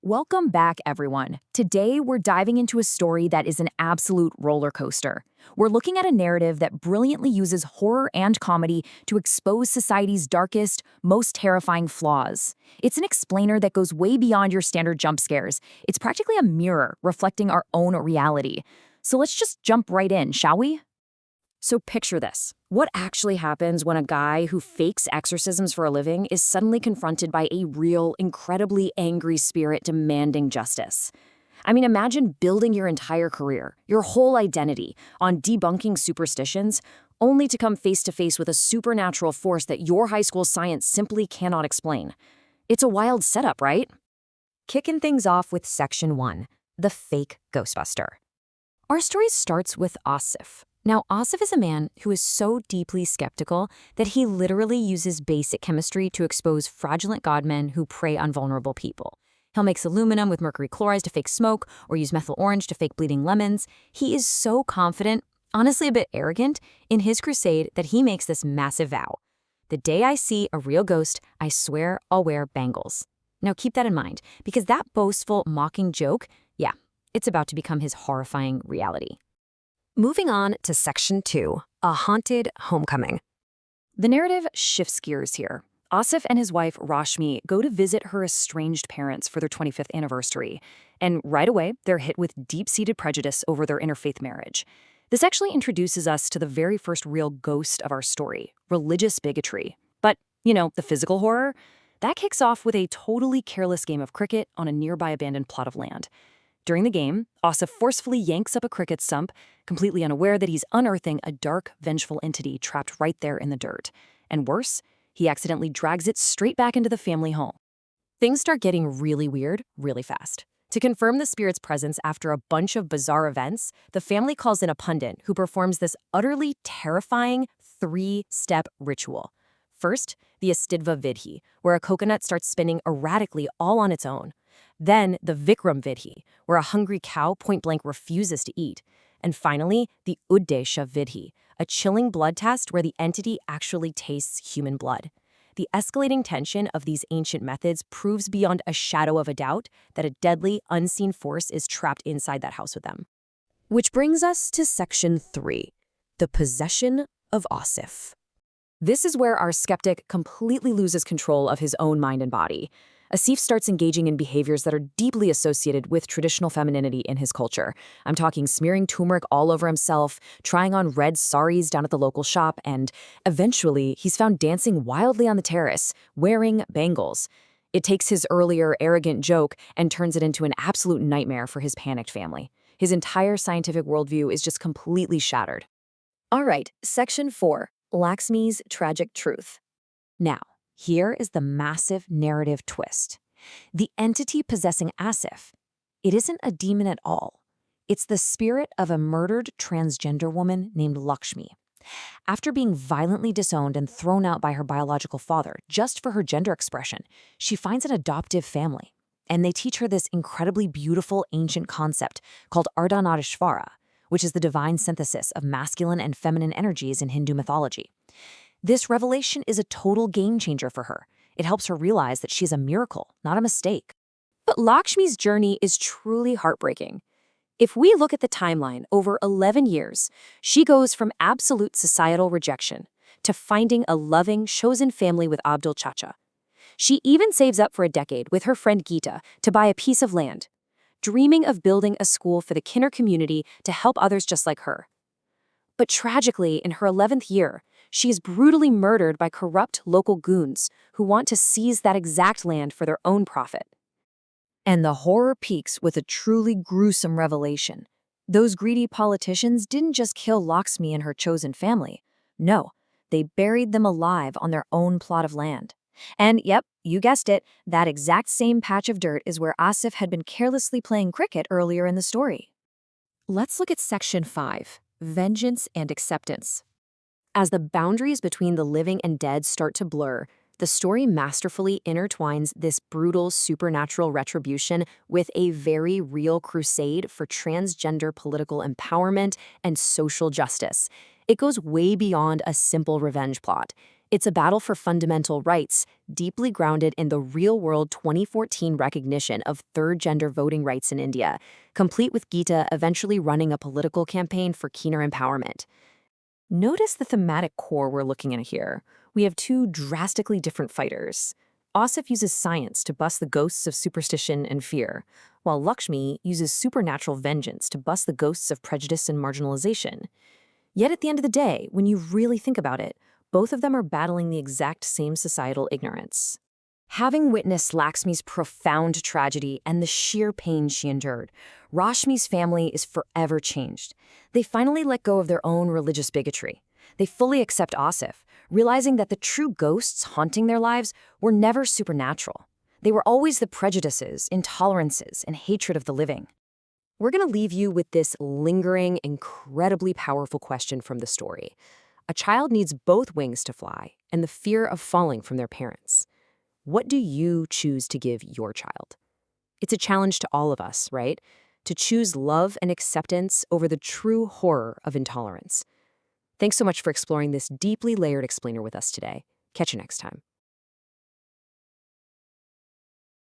Welcome back, everyone. Today, we're diving into a story that is an absolute roller coaster. We're looking at a narrative that brilliantly uses horror and comedy to expose society's darkest, most terrifying flaws. It's an explainer that goes way beyond your standard jump scares. It's practically a mirror reflecting our own reality. So let's just jump right in, shall we? So picture this. What actually happens when a guy who fakes exorcisms for a living is suddenly confronted by a real, incredibly angry spirit demanding justice? I mean, imagine building your entire career, your whole identity, on debunking superstitions, only to come face to face with a supernatural force that your high school science simply cannot explain. It's a wild setup, right? Kicking things off with Section 1, the fake Ghostbuster. Our story starts with Asif. Now, Asif is a man who is so deeply skeptical that he literally uses basic chemistry to expose fraudulent godmen who prey on vulnerable people. He'll mix aluminum with mercury chlorides to fake smoke or use methyl orange to fake bleeding lemons. He is so confident, honestly a bit arrogant, in his crusade that he makes this massive vow. The day I see a real ghost, I swear I'll wear bangles. Now keep that in mind, because that boastful, mocking joke, yeah, it's about to become his horrifying reality. Moving on to Section 2, a haunted homecoming. The narrative shifts gears here. Asif and his wife, Rashmi, go to visit her estranged parents for their 25th anniversary. And right away, they're hit with deep-seated prejudice over their interfaith marriage. This actually introduces us to the very first real ghost of our story, religious bigotry. But, the physical horror? That kicks off with a totally careless game of cricket on a nearby abandoned plot of land. During the game, Asif forcefully yanks up a cricket stump, completely unaware that he's unearthing a dark, vengeful entity trapped right there in the dirt. And worse, he accidentally drags it straight back into the family home. Things start getting really weird, really fast. To confirm the spirit's presence after a bunch of bizarre events, the family calls in a pundit who performs this utterly terrifying 3-step ritual. First, the Astidva Vidhi, where a coconut starts spinning erratically all on its own. Then the Vikram Vidhi, where a hungry cow point-blank refuses to eat. And finally, the Uddesha Vidhi, a chilling blood test where the entity actually tastes human blood. The escalating tension of these ancient methods proves beyond a shadow of a doubt that a deadly, unseen force is trapped inside that house with them. Which brings us to Section 3, the possession of Asif. This is where our skeptic completely loses control of his own mind and body. Asif starts engaging in behaviors that are deeply associated with traditional femininity in his culture. I'm talking smearing turmeric all over himself, trying on red saris down at the local shop, and eventually he's found dancing wildly on the terrace, wearing bangles. It takes his earlier arrogant joke and turns it into an absolute nightmare for his panicked family. His entire scientific worldview is just completely shattered. All right, Section 4, Lakshmi's tragic truth. Now, here is the massive narrative twist. The entity possessing Asif, it isn't a demon at all. It's the spirit of a murdered transgender woman named Lakshmi. After being violently disowned and thrown out by her biological father just for her gender expression, she finds an adoptive family. And they teach her this incredibly beautiful ancient concept called Ardhanarishvara, which is the divine synthesis of masculine and feminine energies in Hindu mythology. This revelation is a total game changer for her. It helps her realize that she's a miracle, not a mistake. But Lakshmi's journey is truly heartbreaking. If we look at the timeline over 11 years, she goes from absolute societal rejection to finding a loving, chosen family with Abdul Chacha. She even saves up for a decade with her friend Geeta to buy a piece of land, dreaming of building a school for the Kinner community to help others just like her. But tragically, in her 11th year, she is brutally murdered by corrupt local goons who want to seize that exact land for their own profit. And the horror peaks with a truly gruesome revelation. Those greedy politicians didn't just kill Lakshmi and her chosen family. No, they buried them alive on their own plot of land. And yep, you guessed it, that exact same patch of dirt is where Asif had been carelessly playing cricket earlier in the story. Let's look at Section 5, Vengeance and Acceptance. As the boundaries between the living and dead start to blur, the story masterfully intertwines this brutal supernatural retribution with a very real crusade for transgender political empowerment and social justice. It goes way beyond a simple revenge plot. It's a battle for fundamental rights, deeply grounded in the real-world 2014 recognition of third-gender voting rights in India, complete with Geeta eventually running a political campaign for keener empowerment. Notice the thematic core we're looking at here. We have two drastically different fighters. Asif uses science to bust the ghosts of superstition and fear, while Lakshmi uses supernatural vengeance to bust the ghosts of prejudice and marginalization. Yet at the end of the day, when you really think about it, both of them are battling the exact same societal ignorance. Having witnessed Lakshmi's profound tragedy and the sheer pain she endured, Rashmi's family is forever changed. They finally let go of their own religious bigotry. They fully accept Asif, realizing that the true ghosts haunting their lives were never supernatural. They were always the prejudices, intolerances, and hatred of the living. We're going to leave you with this lingering, incredibly powerful question from the story. A child needs both wings to fly and the fear of falling from their parents. What do you choose to give your child? It's a challenge to all of us, right? To choose love and acceptance over the true horror of intolerance. Thanks so much for exploring this deeply layered explainer with us today. Catch you next time.